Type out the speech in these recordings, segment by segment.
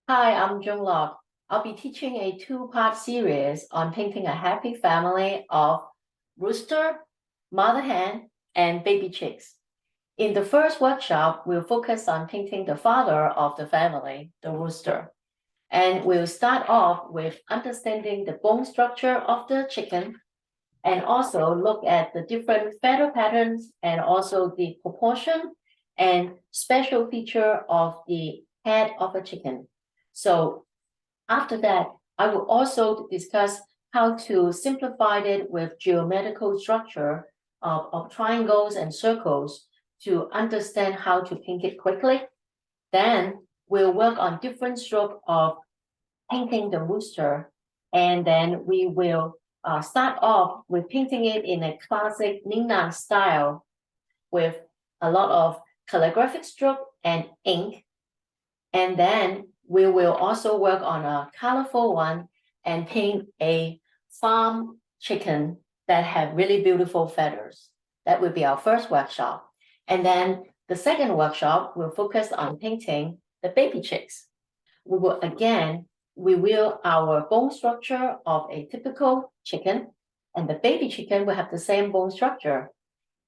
Hi, I'm Joan Lok. I'll be teaching a two-part series on painting a happy family of Rooster, Mother Hen, and Baby Chicks. In the first workshop, we'll focus on painting the father of the family, the rooster. And we'll start off with understanding the bone structure of the chicken and also look at the different feather patterns and also the proportion and special feature of the head of a chicken. So after that, I will also discuss how to simplify it with geometrical structure of triangles and circles to understand how to paint it quickly. Then we'll work on different stroke of painting the rooster. And then we will start off with painting it in a classic Lingnan style with a lot of calligraphic stroke and ink. And then we will also work on a colorful one and paint a farm chicken that have really beautiful feathers. That will be our first workshop. And then the second workshop will focus on painting the baby chicks. We will our bone structure of a typical chicken, and the baby chicken will have the same bone structure.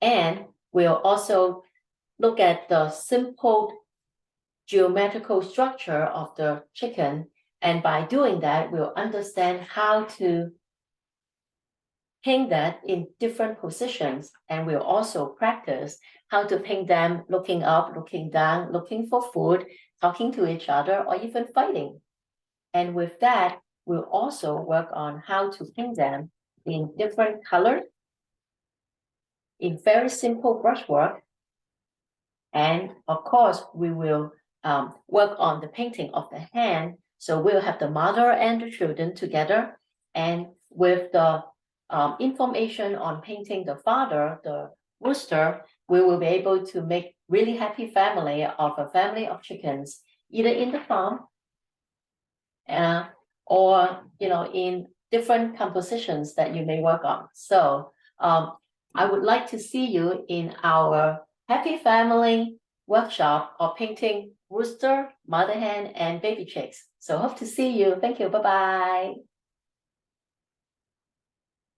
And we'll also look at the simple geometrical structure of the chicken. And by doing that, we'll understand how to paint that in different positions. And we'll also practice how to paint them looking up, looking down, looking for food, talking to each other, or even fighting. And with that, we'll also work on how to paint them in different colors, in very simple brushwork. And of course, we will work on the painting of the hand. So we'll have the mother and the children together. And with the information on painting the father, the rooster, we will be able to make really happy family of a family of chickens, either in the farm or in different compositions that you may work on. So I would like to see you in our happy family workshop of painting rooster, mother hen, and baby chicks. So hope to see you. Thank you. Bye-bye.